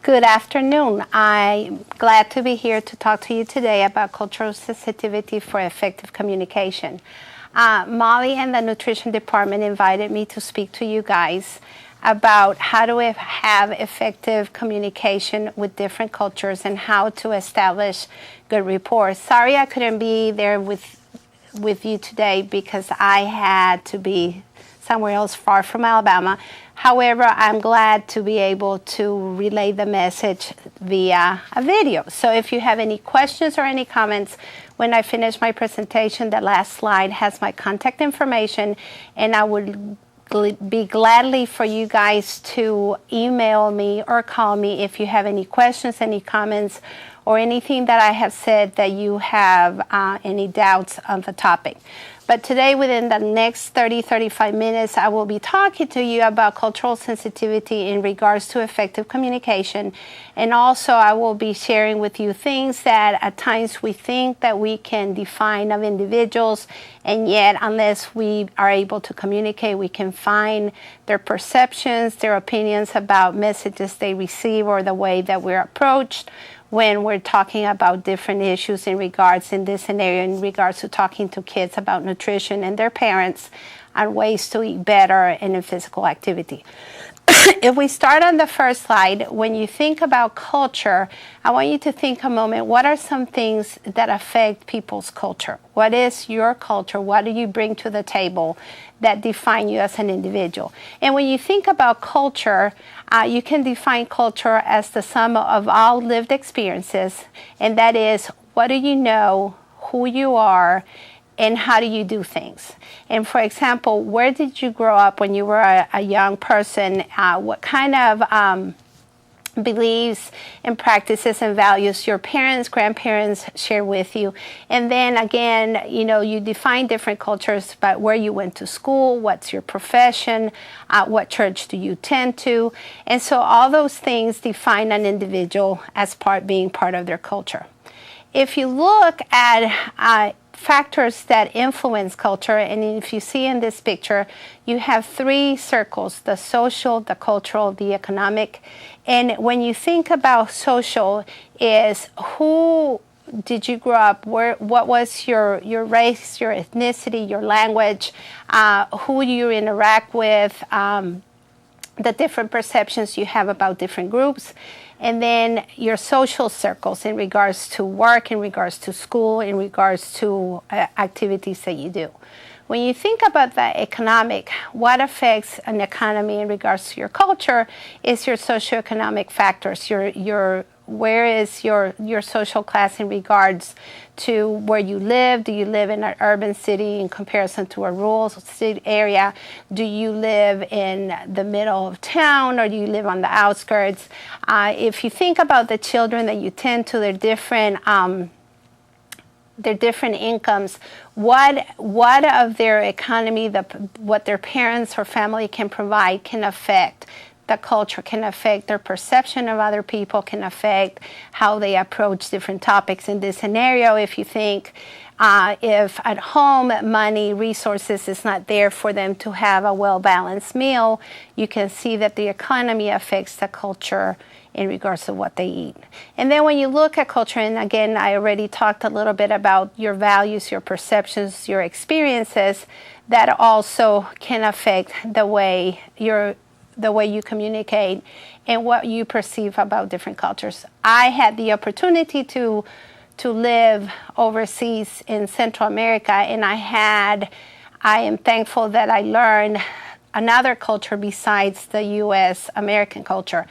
Good afternoon. I'm glad to be here to talk to you today about cultural sensitivity for effective communication. Molly and the nutrition department invited me to speak to you guys about how to have effective communication with different cultures and how to establish good rapport. Sorry I couldn't be there with you today because I had to be somewhere else far from Alabama. However, I'm glad to be able to relay the message via a video. So if you have any questions or any comments, when I finish my presentation, the last slide has my contact information, and I would be gladly for you guys to email me or call me if you have any questions, any comments, or anything that I have said that you have any doubts on the topic. But today, within the next 30-35 minutes, I will be talking to you about cultural sensitivity in regards to effective communication. And also, I will be sharing with you things that at times we think that we can define of individuals, and yet unless we are able to communicate, we can find their perceptions, their opinions about messages they receive or the way that we're approached when we're talking about different issues in this scenario, in regards to talking to kids about nutrition and their parents on ways to eat better and in physical activity. If we start on the first slide, when you think about culture, I want you to think a moment, what are some things that affect people's culture? What is your culture? What do you bring to the table that define you as an individual? And when you think about culture, you can define culture as the sum of all lived experiences, and that is, what do you know, who you are, and how do you do things? And for example, where did you grow up when you were a young person? What kind of beliefs and practices and values your parents, grandparents share with you? And then again, you define different cultures by where you went to school, what's your profession, what church do you tend to? And so all those things define an individual as being part of their culture. If you look at factors that influence culture, and if you see in this picture, you have three circles: the social, the cultural, the economic. And when you think about social, is who did you grow up? What was your race, your ethnicity, your language, who you interact with, the different perceptions you have about different groups. And then your social circles in regards to work, in regards to school, in regards to activities that you do. When you think about the economic, what affects an economy in regards to your culture is your socioeconomic factors. Where is your social class in regards to where you live? Do you live in an urban city in comparison to a rural city area? Do you live in the middle of town, or do you live on the outskirts? If you think about the children that you tend to, their different incomes, what of their economy, what their parents or family can provide can affect the culture, can affect their perception of other people, can affect how they approach different topics. In this scenario, if you think if at home money, resources is not there for them to have a well-balanced meal, you can see that the economy affects the culture in regards to what they eat. And then when you look at culture, and again, I already talked a little bit about your values, your perceptions, your experiences, that also can affect the way you communicate and what you perceive about different cultures. I had the opportunity to live overseas in Central America, and I am thankful that I learned another culture besides the U.S. American culture.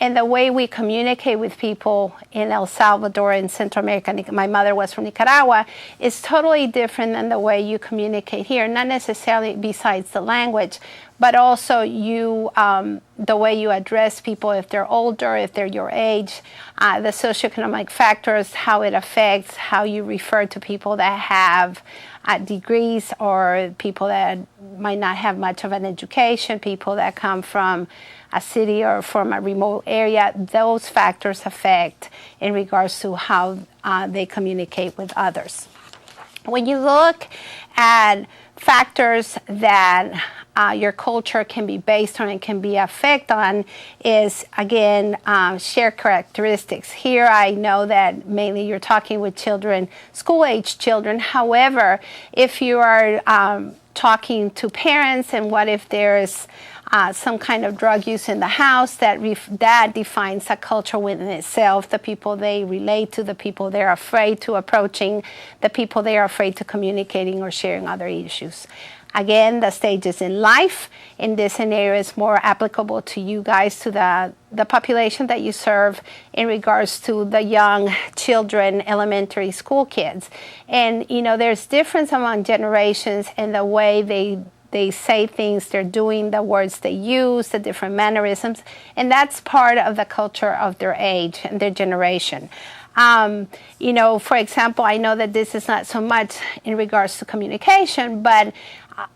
And the way we communicate with people in El Salvador and Central America, my mother was from Nicaragua, is totally different than the way you communicate here. Not necessarily besides the language, but also the way you address people if they're older, if they're your age, the socioeconomic factors, how it affects how you refer to people that have degrees or people that might not have much of an education, people that come from a city or from a remote area. Those factors affect in regards to how they communicate with others. When you look at factors that your culture can be based on and can be affected on is, again, shared characteristics. Here I know that mainly you're talking with children, school-age children. However, if you are talking to parents, and what if there's some kind of drug use in the house, that defines a culture within itself, the people they relate to, the people they're afraid to approaching, the people they are afraid to communicating or sharing other issues. Again, the stages in life in this scenario is more applicable to you guys, to the population that you serve in regards to the young children, elementary school kids. And, there's difference among generations in the way they say things, they're doing, the words they use, the different mannerisms, and that's part of the culture of their age and their generation. For example, I know that this is not so much in regards to communication, but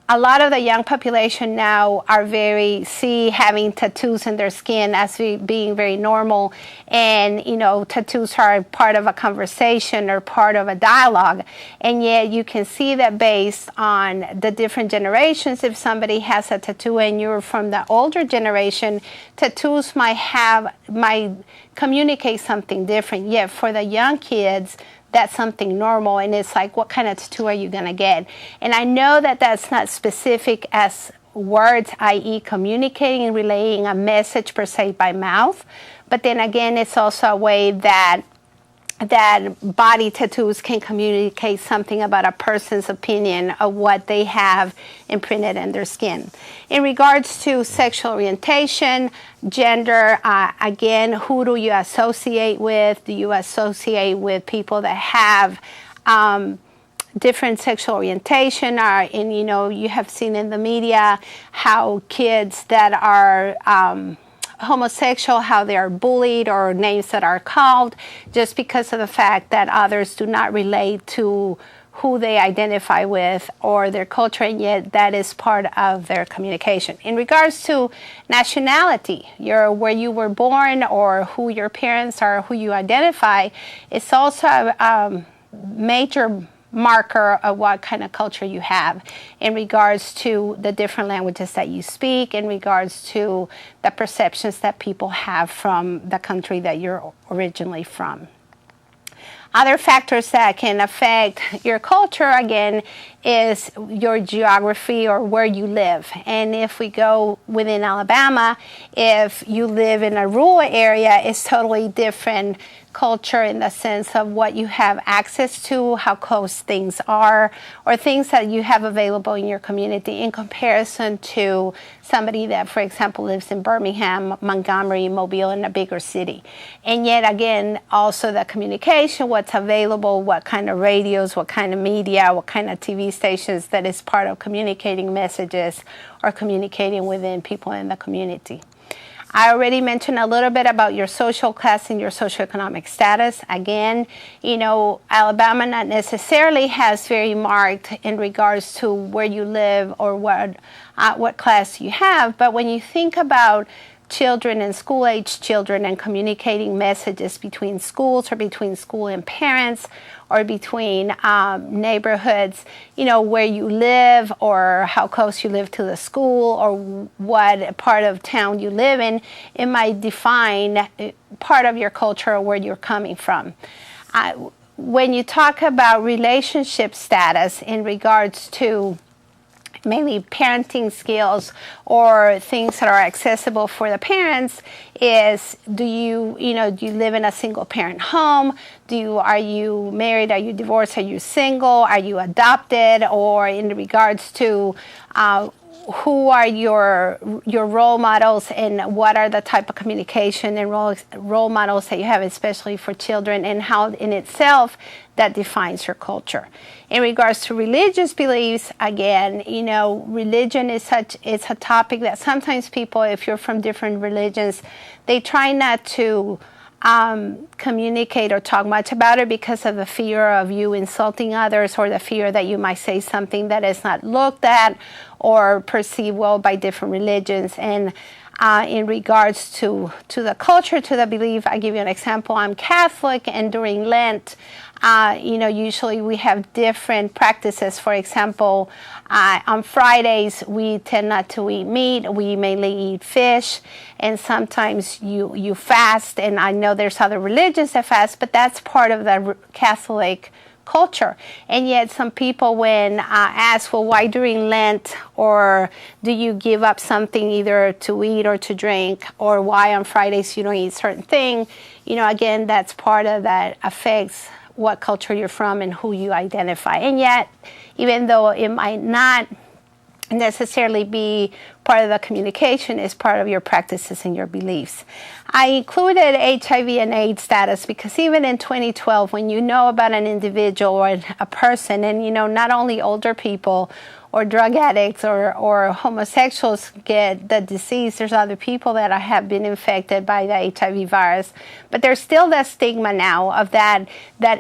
a lot of the young population now are having tattoos in their skin as being very normal. And, tattoos are part of a conversation or part of a dialogue. And yet you can see that based on the different generations, if somebody has a tattoo and you're from the older generation, tattoos might communicate something different. Yet for the young kids, that's something normal, and it's like, what kind of tattoo are you going to get? And I know that that's not specific as words, i.e. communicating and relaying a message per se by mouth, but then again, it's also a way that body tattoos can communicate something about a person's opinion of what they have imprinted in their skin. In regards to sexual orientation, gender, again, who do you associate with? Do you associate with people that have different sexual orientation? You have seen in the media how kids that are homosexual, how they are bullied, or names that are called just because of the fact that others do not relate to who they identify with or their culture, and yet that is part of their communication. In regards to nationality, where you were born or who your parents are, who you identify, it's also a major marker of what kind of culture you have in regards to the different languages that you speak, in regards to the perceptions that people have from the country that you're originally from. Other factors that can affect your culture, again, is your geography or where you live. And if we go within Alabama, if you live in a rural area, it's totally different culture in the sense of what you have access to, how close things are, or things that you have available in your community in comparison to somebody that, for example, lives in Birmingham, Montgomery, Mobile, in a bigger city. And yet again, also the communication, what's available, what kind of radios, what kind of media, what kind of TV stations that is part of communicating messages or communicating within people in the community. I already mentioned a little bit about your social class and your socioeconomic status. Again, Alabama not necessarily has very marked in regards to where you live or what class you have, but when you think about children and school-age children and communicating messages between schools or between school and parents or between neighborhoods, where you live or how close you live to the school or what part of town you live in, it might define part of your culture or where you're coming from. When you talk about relationship status in regards to mainly parenting skills or things that are accessible for the parents, is do you live in a single parent home? Are you married? Are you divorced? Are you single? Are you adopted? Or in regards to who are your role models, and what are the type of communication and role models that you have, especially for children, and how in itself that defines your culture. In regards to religious beliefs, again, religion is it's a topic that sometimes people, if you're from different religions, they try not to communicate or talk much about it because of the fear of you insulting others, or the fear that you might say something that is not looked at or perceived well by different religions. And in regards to the culture, to the belief, I give you an example. I'm Catholic, and during Lent, Usually we have different practices. For example, on Fridays, we tend not to eat meat. We mainly eat fish. And sometimes you fast. And I know there's other religions that fast, but that's part of the Catholic culture. And yet some people, when asked, well, why during Lent, or do you give up something either to eat or to drink, or why on Fridays you don't eat certain thing, again, that's part of that affects what culture you're from and who you identify. And yet, even though it might not necessarily be part of the communication, is part of your practices and your beliefs. I included HIV and AIDS status because even in 2012, when you know about an individual or a person, and not only older people or drug addicts or homosexuals get the disease, there's other people that have been infected by the HIV virus, but there's still that stigma now of that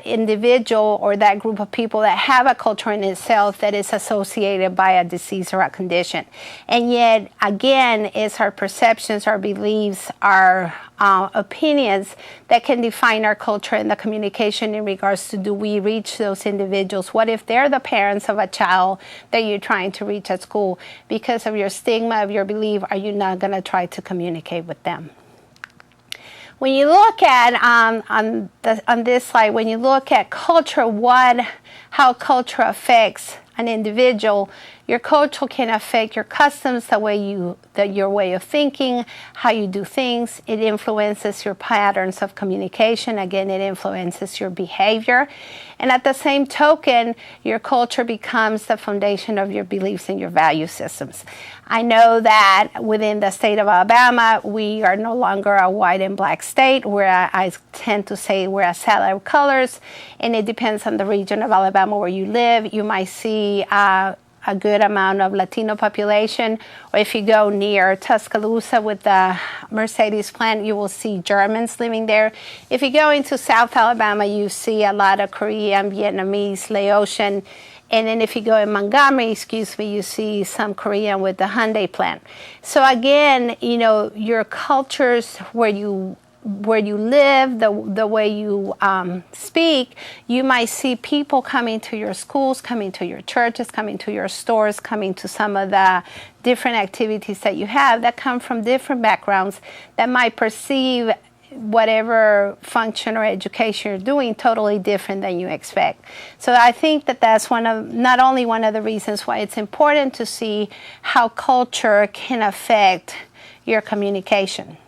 individual or that group of people that have a culture in itself that is associated by a disease or a condition. And yet, again, it's our perceptions, our beliefs, our opinions that can define our culture and the communication in regards to, do we reach those individuals? What if they're the parents of a child that you're trying to reach at school? Because of your stigma, of your belief, are you not going to try to communicate with them? When you look at, on this slide, when you look at culture, how culture affects an individual, your culture can affect your customs, your way of thinking, how you do things. It influences your patterns of communication. Again, it influences your behavior. And at the same token, your culture becomes the foundation of your beliefs and your value systems. I know that within the state of Alabama, we are no longer a white and black state, where I tend to say we're a salad of colors, and it depends on the region of Alabama where you live. You might see a good amount of Latino population, or if you go near Tuscaloosa with the Mercedes plant, you will see Germans living there. If you go into South Alabama, you see a lot of Korean, Vietnamese, Laotian, and then if you go in Montgomery, you see some Korean with the Hyundai plant. So again, your cultures where you live, the way you speak, you might see people coming to your schools, coming to your churches, coming to your stores, coming to some of the different activities that you have that come from different backgrounds that might perceive whatever function or education you're doing totally different than you expect. So I think that that's not only one of the reasons why it's important to see how culture can affect your communication.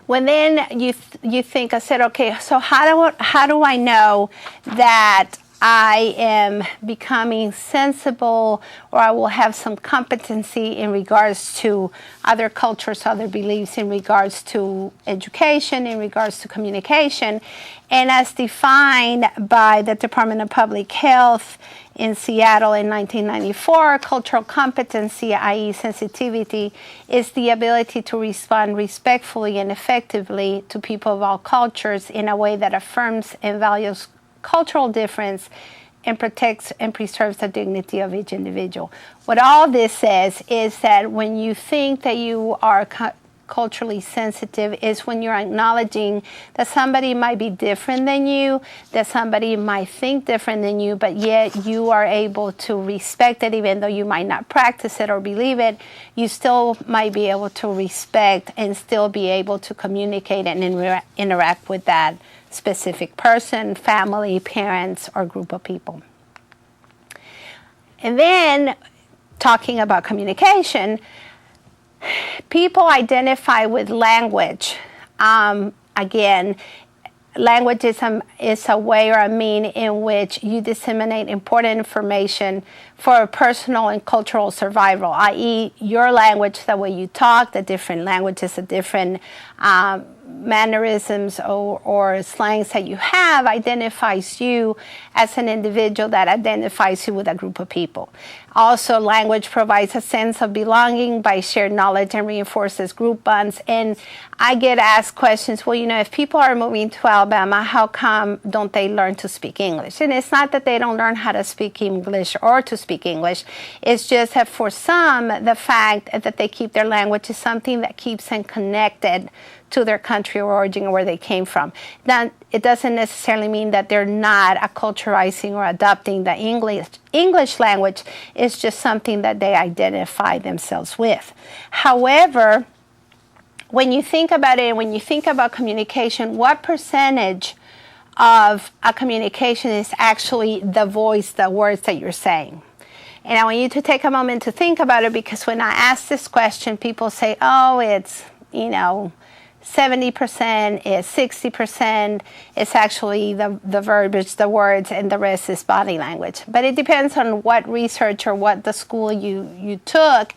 When then you think, I said, okay, so how do I know that I am becoming sensible, or I will have some competency in regards to other cultures, other beliefs, in regards to education, in regards to communication? And as defined by the Department of Public Health in Seattle in 1994, cultural competency, i.e. sensitivity, is the ability to respond respectfully and effectively to people of all cultures in a way that affirms and values cultural difference and protects and preserves the dignity of each individual. What all this says is that when you think that you are culturally sensitive, is when you're acknowledging that somebody might be different than you, that somebody might think different than you, but yet you are able to respect it. Even though you might not practice it or believe it, you still might be able to respect and still be able to communicate and interact with that specific person, family, parents, or group of people. And then, talking about communication, people identify with language. Again, language is a way or a mean in which you disseminate important information for personal and cultural survival, i.e. your language, the way you talk, the different languages, the different mannerisms or slangs that you have identifies you as an individual, that identifies you with a group of people. Also, language provides a sense of belonging by shared knowledge and reinforces group bonds. And I get asked questions, well, if people are moving to Alabama, how come don't they learn to speak English? And it's not that they don't learn how to speak English or to speak English. It's just that for some, the fact that they keep their language is something that keeps them connected to their country of origin or where they came from. Now, it doesn't necessarily mean that they're not acculturizing or adopting the English language. It's just something that they identify themselves with. However, when you think about it, when you think about communication, what percentage of a communication is actually the voice, the words that you're saying? And I want you to take a moment to think about it, because when I ask this question, people say, oh, it's, 70%, it's 60%. It's actually the verbiage, the words, and the rest is body language. But it depends on what research or what the school you took.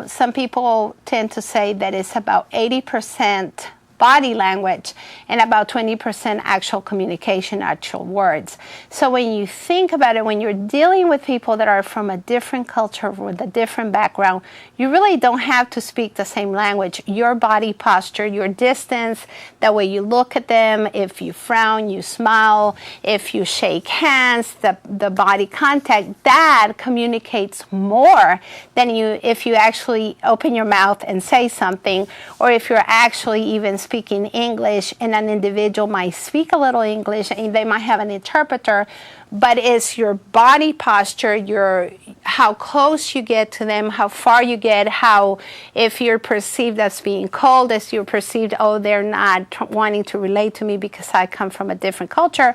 Some people tend to say that it's about 80% body language and about 20% actual communication, actual words. So when you think about it, when you're dealing with people that are from a different culture with a different background, you really don't have to speak the same language. Your body posture, your distance, the way you look at them, if you frown, you smile, if you shake hands, the body contact, that communicates more than if you actually open your mouth and say something, or if you're actually even speaking English and an individual might speak a little English and they might have an interpreter, but it's your body posture, how close you get to them, how far you get, how if you're perceived as being cold, as you're perceived, oh, they're not wanting to relate to me because I come from a different culture.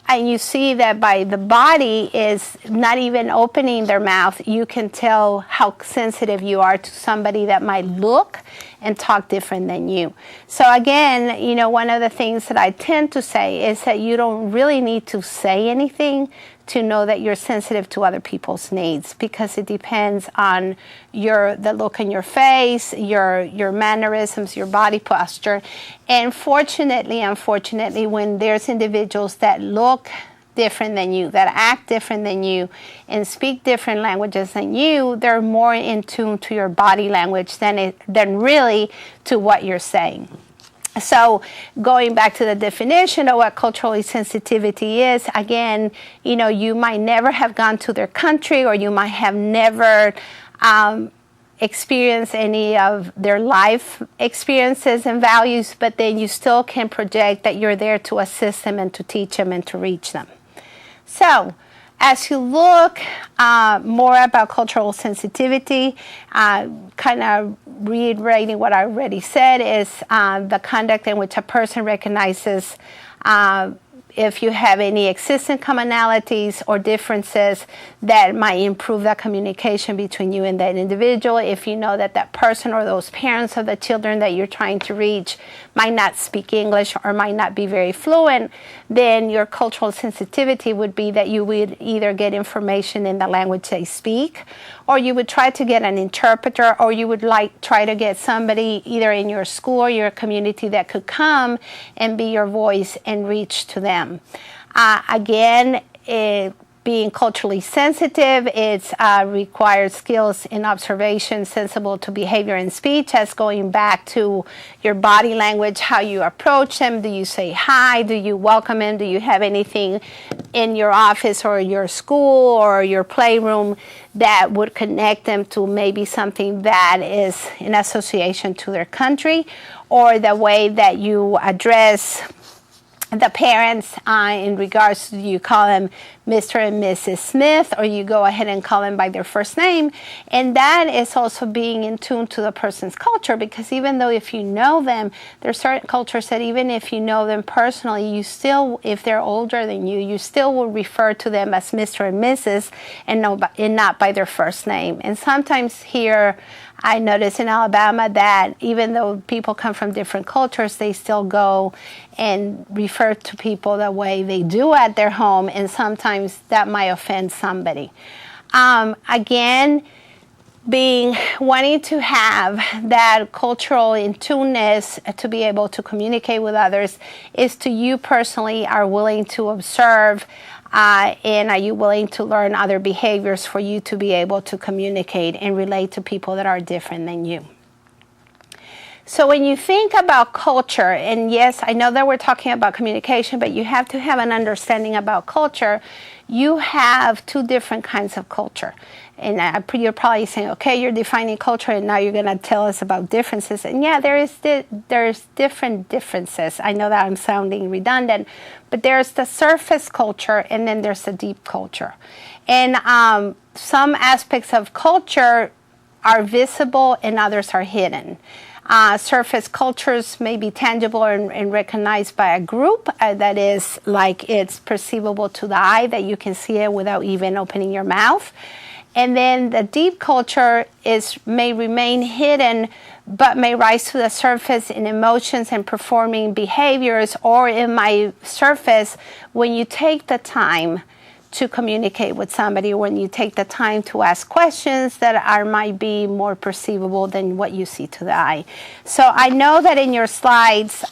And you see that by the body is not even opening their mouth, you can tell how sensitive you are to somebody that might look and talk different than you. So again, one of the things that I tend to say is that you don't really need to say anything to know that you're sensitive to other people's needs, because it depends on the look in your face, your mannerisms, your body posture. And unfortunately, when there's individuals that look different than you, that act different than you, and speak different languages than you, they're more in tune to your body language than really to what you're saying. So going back to the definition of what cultural sensitivity is, again, you might never have gone to their country, or you might have never experienced any of their life experiences and values, but then you still can project that you're there to assist them and to teach them and to reach them. So as you look more about cultural sensitivity, kind of reiterating what I already said, is the conduct in which a person recognizes if you have any existing commonalities or differences that might improve that communication between you and that individual. If you know that that person or those parents of the children that you're trying to reach might not speak English or might not be very fluent, then your cultural sensitivity would be that you would either get information in the language they speak, or you would try to get an interpreter, or you would try to get somebody either in your school or your community that could come and be your voice and reach to them. Again, being culturally sensitive, it requires skills in observation, sensible to behavior and speech, as going back to your body language, how you approach them. Do you say hi? Do you welcome them? Do you have anything in your office or your school or your playroom that would connect them to maybe something that is in association to their country, or the way that you address the parents in regards to, you call them Mr. and Mrs. Smith, or you go ahead and call them by their first name. And that is also being in tune to the person's culture, because even though if you know them, there's certain cultures that even if you know them personally, you still, if they're older than you still will refer to them as Mr. and Mrs. and not by their first name. And sometimes here, I notice in Alabama that even though people come from different cultures, they still go and refer to people the way they do at their home, and sometimes that might offend somebody. Again, wanting to have that cultural in-tuneness to be able to communicate with others is to you personally are willing to observe and are you willing to learn other behaviors for you to be able to communicate and relate to people that are different than you. So when you think about culture, and yes, I know that we're talking about communication, but you have to have an understanding about culture. You have two different kinds of culture. And you're probably saying, okay, you're defining culture, and now you're going to tell us about differences. And yeah, there's different differences. I know that I'm sounding redundant, but there's the surface culture, and then there's the deep culture. And some aspects of culture are visible, and others are hidden. Surface cultures may be tangible and recognized by a group. That is, like, it's perceivable to the eye, that you can see it without even opening your mouth. And then the deep culture may remain hidden, but may rise to the surface in emotions and performing behaviors, or it might surface when you take the time to communicate with somebody, when you take the time to ask questions that might be more perceivable than what you see to the eye. So I know that in your slides,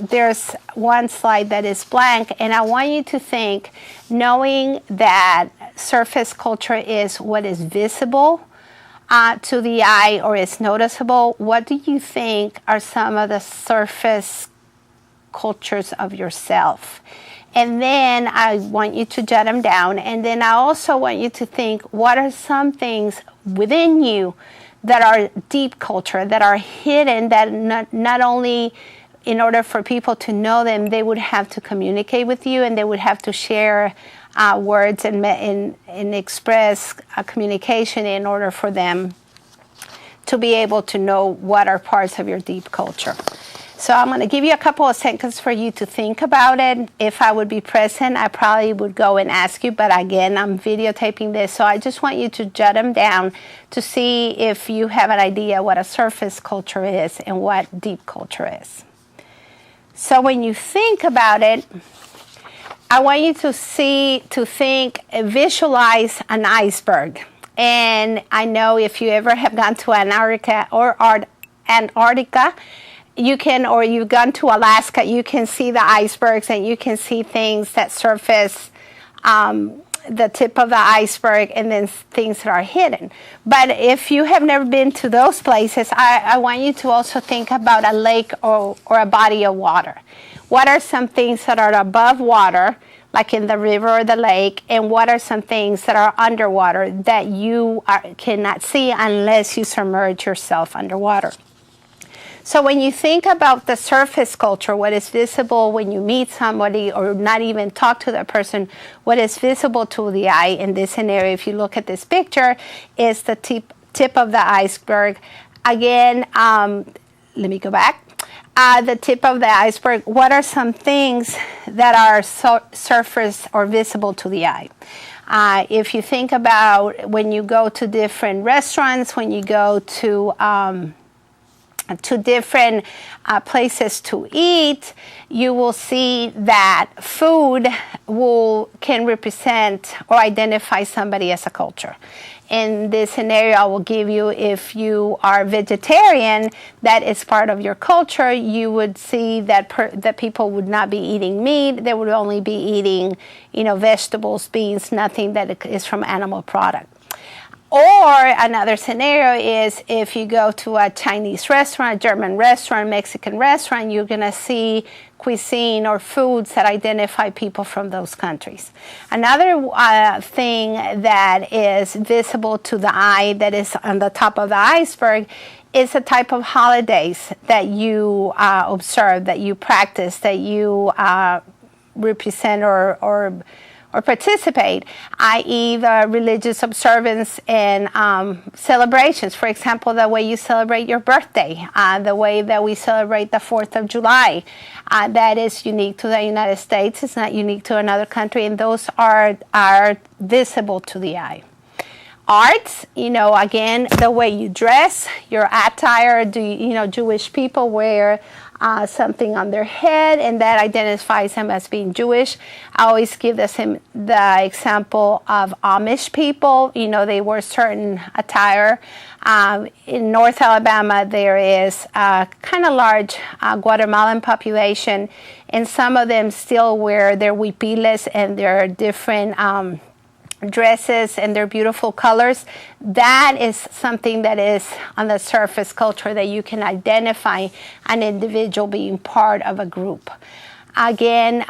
there's one slide that is blank, and I want you to think, knowing that surface culture is what is visible to the eye or is noticeable, what do you think are some of the surface cultures of yourself? And then I want you to jot them down. And then I also want you to think, what are some things within you that are deep culture, that are hidden, that not only in order for people to know them, they would have to communicate with you, and they would have to share words and express communication in order for them to be able to know what are parts of your deep culture. So I'm going to give you a couple of seconds for you to think about it. If I would be present, I probably would go and ask you, but again, I'm videotaping this, so I just want you to jot them down to see if you have an idea what a surface culture is and what deep culture is. So when you think about it, I want you to visualize an iceberg. And I know if you ever have gone to Antarctica or Antarctica, you can, or you've gone to Alaska, you can see the icebergs, and you can see things that surface the tip of the iceberg, and then things that are hidden. But if you have never been to those places, I want you to also think about a lake or a body of water. What are some things that are above water, like in the river or the lake, and what are some things that are underwater that you cannot see unless you submerge yourself underwater? So when you think about the surface culture, what is visible when you meet somebody or not even talk to that person, what is visible to the eye in this scenario, if you look at this picture, is the tip of the iceberg. Again, let me go back. The tip of the iceberg, what are some things that are surface or visible to the eye? If you think about when you go to different restaurants, when you go to different places to eat, you will see that food can represent or identify somebody as a culture. In this scenario, I will give you, if you are vegetarian, that is part of your culture. You would see that that people would not be eating meat. They would only be eating, vegetables, beans, nothing that is from animal product. Or another scenario is if you go to a Chinese restaurant, a German restaurant, Mexican restaurant, you're going to see cuisine or foods that identify people from those countries. Another thing that is visible to the eye, that is on the top of the iceberg, is a type of holidays that you observe, that you practice, that you represent or participate, i.e. the religious observance and celebrations. For example, the way you celebrate your birthday, the way that we celebrate the 4th of July. That is unique to the United States. It's not unique to another country, and those are visible to the eye. Arts, again, the way you dress, your attire. Jewish people wear something on their head, and that identifies them as being Jewish. I always give the example of Amish people. They wear certain attire. In North Alabama, there is a kind of large Guatemalan population, and some of them still wear their huipiles and their different dresses and their beautiful colors. That is something that is on the surface culture, that you can identify an individual being part of a group. Again,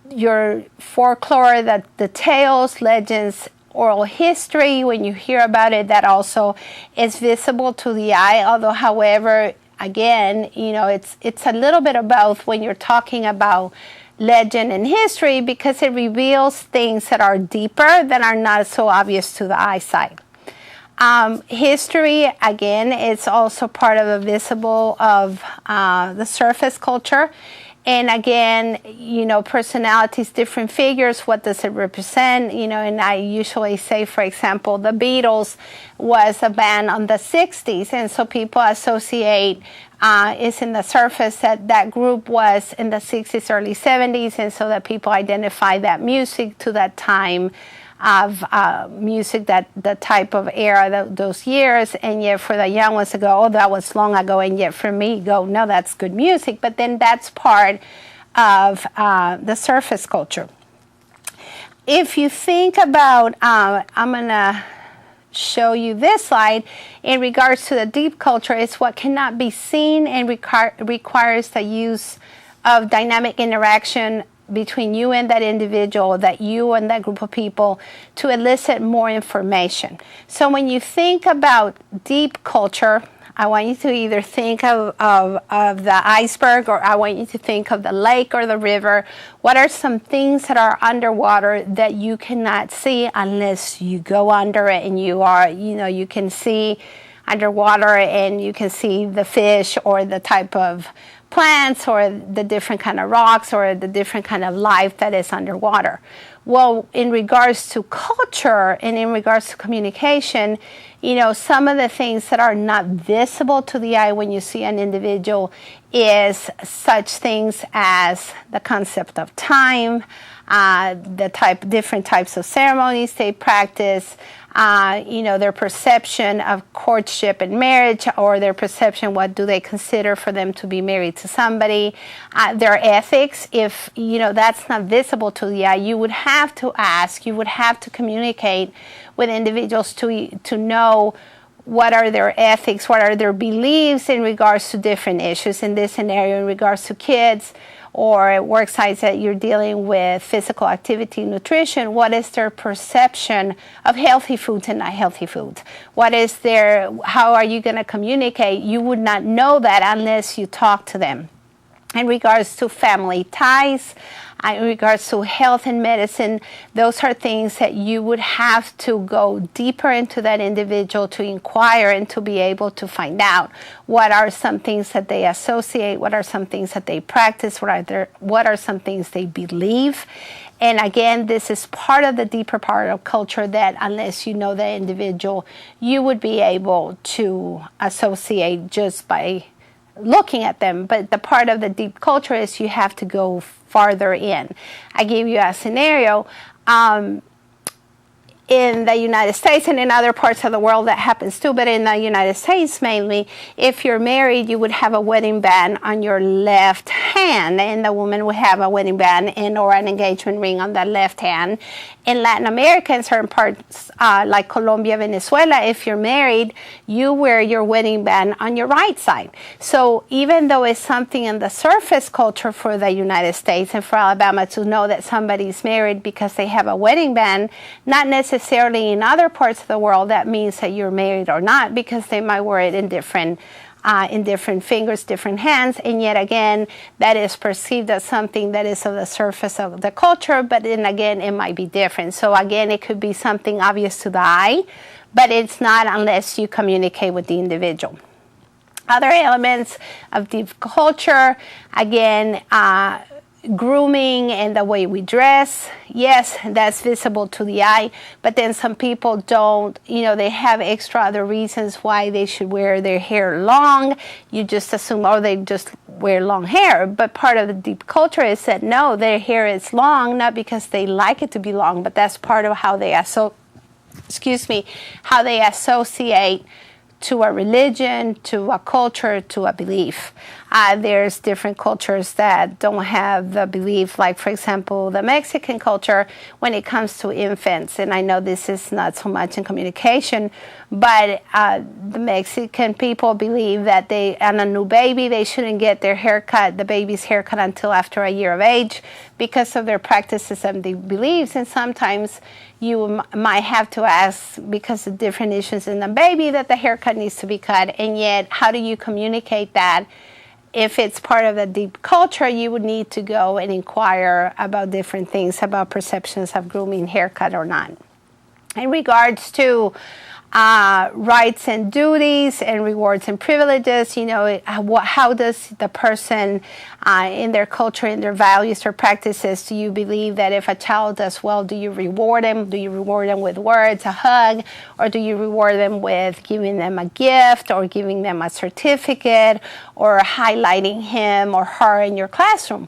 your folklore, the tales, legends, oral history, when you hear about it, that also is visible to the eye. Although, however, again, it's a little bit of both when you're talking about legend and history, because it reveals things that are deeper, that are not so obvious to the eyesight. History, again, it's also part of the visible of the surface culture. And again, personalities, different figures, what does it represent? And I usually say, for example, the Beatles was a band on the 60s. And so people associate, it's in the surface that group was in the 60s, early 70s. And so that people identify that music to that time of music, that the type of era, those years. And yet for the young ones to go, oh, that was long ago. And yet for me, go, no, that's good music. But then that's part of the surface culture. If you think about, I'm going to show you this slide in regards to the deep culture. It's what cannot be seen and requires the use of dynamic interaction between you and that individual, that you and that group of people, to elicit more information. So when you think about deep culture, I want you to either think of the iceberg, or I want you to think of the lake or the river. What are some things that are underwater that you cannot see unless you go under it, and you can see underwater and you can see the fish or the type of plants or the different kind of rocks or the different kind of life that is underwater. Well, in regards to culture and in regards to communication, some of the things that are not visible to the eye when you see an individual is such things as the concept of time, different types of ceremonies they practice, their perception of courtship and marriage, or their perception, what do they consider for them to be married to somebody, their ethics. If, that's not visible to the eye, you would have to ask, you would have to communicate with individuals to know what are their ethics, what are their beliefs in regards to different issues. In this scenario, in regards to kids, or at work sites that you're dealing with physical activity, nutrition, what is their perception of healthy foods and not healthy foods? How are you going to communicate? You would not know that unless you talk to them. In regards to family ties, in regards to health and medicine, those are things that you would have to go deeper into that individual to inquire and to be able to find out what are some things that they associate, what are some things that they practice, what are some things they believe. And again, this is part of the deeper part of culture that unless you know the individual, you would be able to associate just by looking at them. But the part of the deep culture is you have to go farther in. I gave you a scenario. In the United States and in other parts of the world that happens too, but in the United States mainly, if you're married, you would have a wedding band on your left hand, and the woman would have a wedding band or an engagement ring on the left hand. In Latin America, in certain parts like Colombia, Venezuela, if you're married, you wear your wedding band on your right side. So even though it's something in the surface culture for the United States and for Alabama to know that somebody's married because they have a wedding band, not necessarily in other parts of the world that means that you're married or not, because they might wear it in different fingers, different hands, and yet again, that is perceived as something that is of the surface of the culture, but then again, it might be different. So again, it could be something obvious to the eye, but it's not unless you communicate with the individual. Other elements of deep culture, again, grooming and the way we dress, yes, that's visible to the eye, but then some people don't, they have extra other reasons why they should wear their hair long. You just assume, oh, they just wear long hair. But part of the deep culture is that no, their hair is long, not because they like it to be long, but that's part of how they how they associate to a religion, to a culture, to a belief. There's different cultures that don't have the belief, like, for example, the Mexican culture when it comes to infants. And I know this is not so much in communication, but the Mexican people believe that on a new baby, they shouldn't get the baby's haircut until after a year of age because of their practices and their beliefs. And sometimes you might have to ask, because of different issues in the baby, that the haircut needs to be cut. And yet, how do you communicate that? If it's part of the deep culture, you would need to go and inquire about different things, about perceptions of grooming, haircut or not. In regards to rights and duties and rewards and privileges, how does the person in their culture, in their values or practices, do you believe that if a child does well, do you reward them? Do you reward them with words, a hug, or do you reward them with giving them a gift or giving them a certificate or highlighting him or her in your classroom?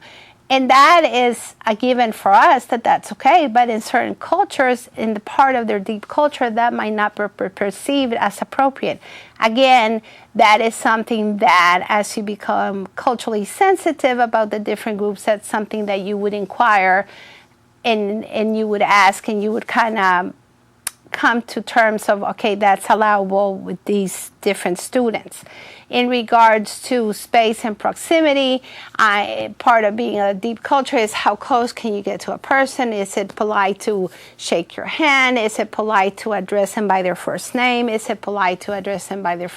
And that is a given for us, that's okay. But in certain cultures, in the part of their deep culture, that might not be perceived as appropriate. Again, that is something that, as you become culturally sensitive about the different groups, that's something that you would inquire and you would ask, and you would kind of come to terms of, okay, that's allowable with these different students. In regards to space and proximity, part of being a deep culture is how close can you get to a person? Is it polite to shake your hand? Is it polite to address them by their first name? Is it polite to address them by their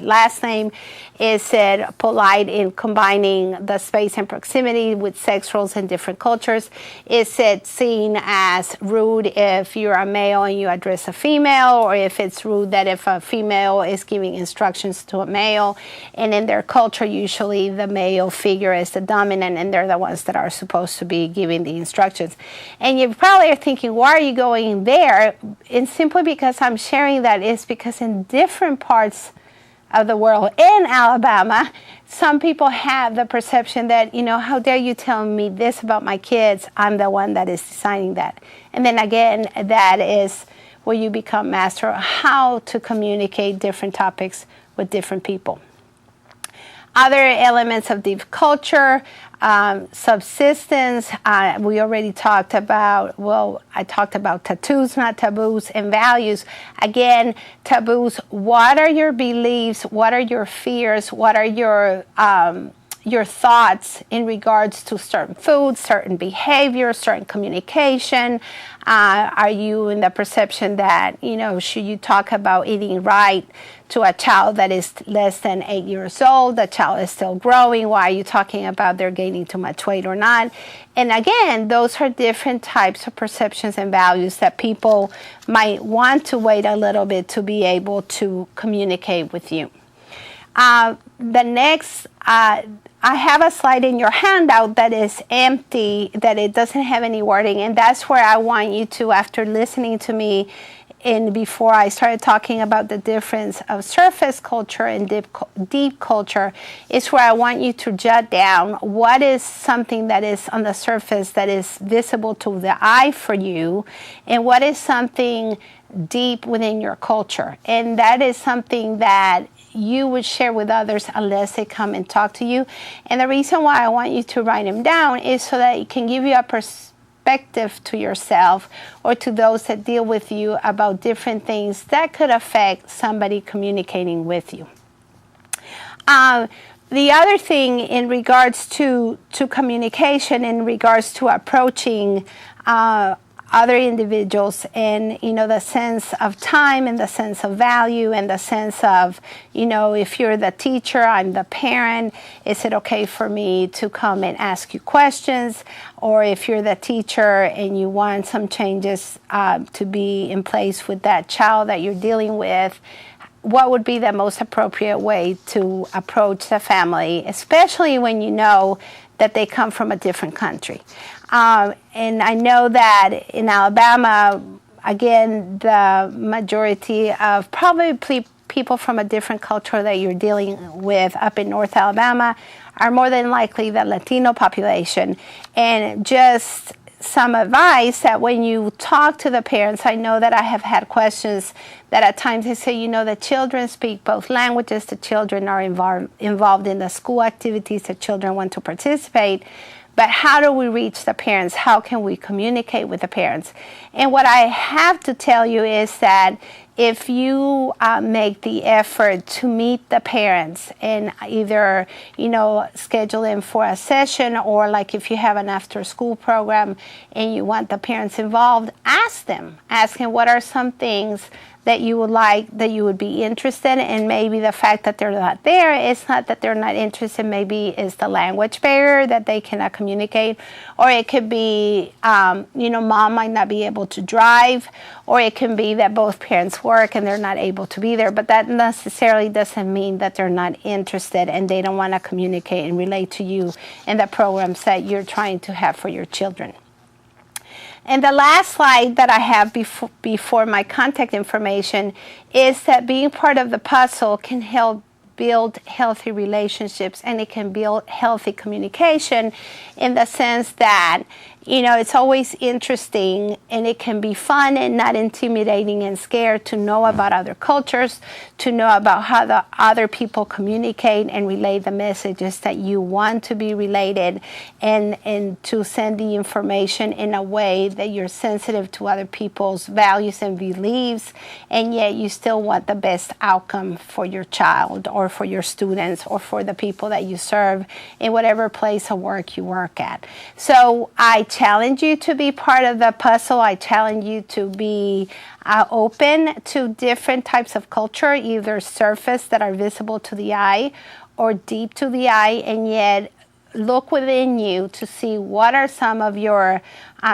last name? Is it polite in combining the space and proximity with sex roles in different cultures? Is it seen as rude if you're a male and you address a female, or if it's rude that if a female is giving instructions to a male? And in their culture, usually the male figure is the dominant, and they're the ones that are supposed to be giving the instructions. And you probably are thinking, why are you going there? And simply because I'm sharing that is because in different parts of the world, in Alabama, some people have the perception that, how dare you tell me this about my kids? I'm the one that is deciding that. And then again, that is where you become master of how to communicate different topics with different people. Other elements of deep culture, subsistence, we already talked about, I talked about tattoos, not taboos, and values. Again, taboos, what are your beliefs? What are your fears? What are your thoughts in regards to certain foods, certain behavior, certain communication? Are you in the perception that, should you talk about eating right to a child that is less than 8 years old? The child is still growing. Why are you talking about they're gaining too much weight or not? And again, those are different types of perceptions and values that people might want to wait a little bit to be able to communicate with you. The next, I have a slide in your handout that is empty, that it doesn't have any wording, and that's where I want you to, after listening to me and before I started talking about the difference of surface culture and deep culture, is where I want you to jot down what is something that is on the surface that is visible to the eye for you, and what is something deep within your culture. And that is something that you would share with others unless they come and talk to you. And the reason why I want you to write them down is so that it can give you a perspective to yourself or to those that deal with you about different things that could affect somebody communicating with you. The other thing in regards to communication, in regards to approaching other individuals, and the sense of time and the sense of value and the sense of, if you're the teacher, I'm the parent, is it okay for me to come and ask you questions? Or if you're the teacher and you want some changes to be in place with that child that you're dealing with, what would be the most appropriate way to approach the family, especially when you know that they come from a different country? And I know that in Alabama, again, the majority of probably people from a different culture that you're dealing with up in North Alabama are more than likely the Latino population. And just some advice that when you talk to the parents, I know that I have had questions that at times they say, the children speak both languages, the children are involved in the school activities, the children want to participate, but how do we reach the parents? How can we communicate with the parents? And what I have to tell you is that if you make the effort to meet the parents and either, schedule them for a session, or like if you have an after-school program and you want the parents involved, ask them what are some things that you would like, that you would be interested in. And maybe the fact that they're not there, it's not that they're not interested, maybe it's the language barrier that they cannot communicate, or it could be, mom might not be able to drive, or it can be that both parents work and they're not able to be there. But that necessarily doesn't mean that they're not interested and they don't want to communicate and relate to you and the programs that you're trying to have for your children. And the last slide that I have before my contact information is that being part of the puzzle can help build healthy relationships, and it can build healthy communication in the sense that, it's always interesting and it can be fun and not intimidating and scared to know about other cultures, to know about how the other people communicate and relay the messages that you want to be related, and to send the information in a way that you're sensitive to other people's values and beliefs, and yet you still want the best outcome for your child or for your students or for the people that you serve in whatever place of work you work at. So I challenge you to be part of the puzzle. I challenge you to be open to different types of culture, either surface that are visible to the eye or deep to the eye, and yet look within you to see what are some of your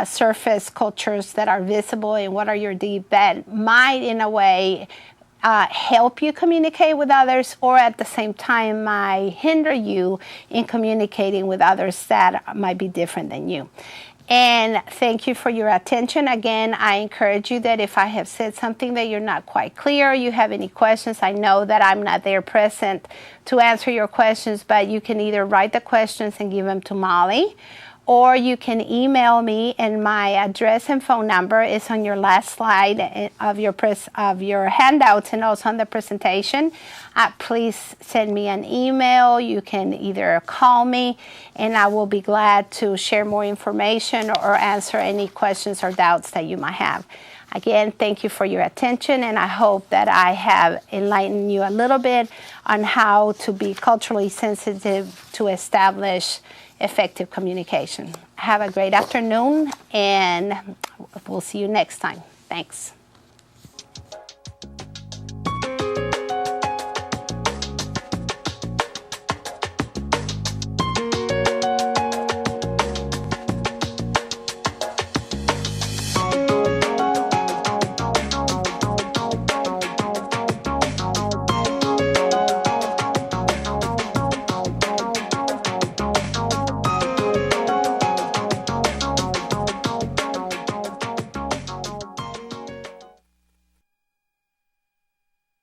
surface cultures that are visible and what are your deep that might, in a way, help you communicate with others, or at the same time might hinder you in communicating with others that might be different than you. And thank you for your attention. Again, I encourage you that if I have said something that you're not quite clear, you have any questions, I know that I'm not there present to answer your questions, but you can either write the questions and give them to Molly, or you can email me, and my address and phone number is on your last slide of your handouts and also on the presentation. Please send me an email. You can either call me, and I will be glad to share more information or answer any questions or doubts that you might have. Again, thank you for your attention, and I hope that I have enlightened you a little bit on how to be culturally sensitive to establish effective communication. Have a great afternoon, and we'll see you next time. Thanks.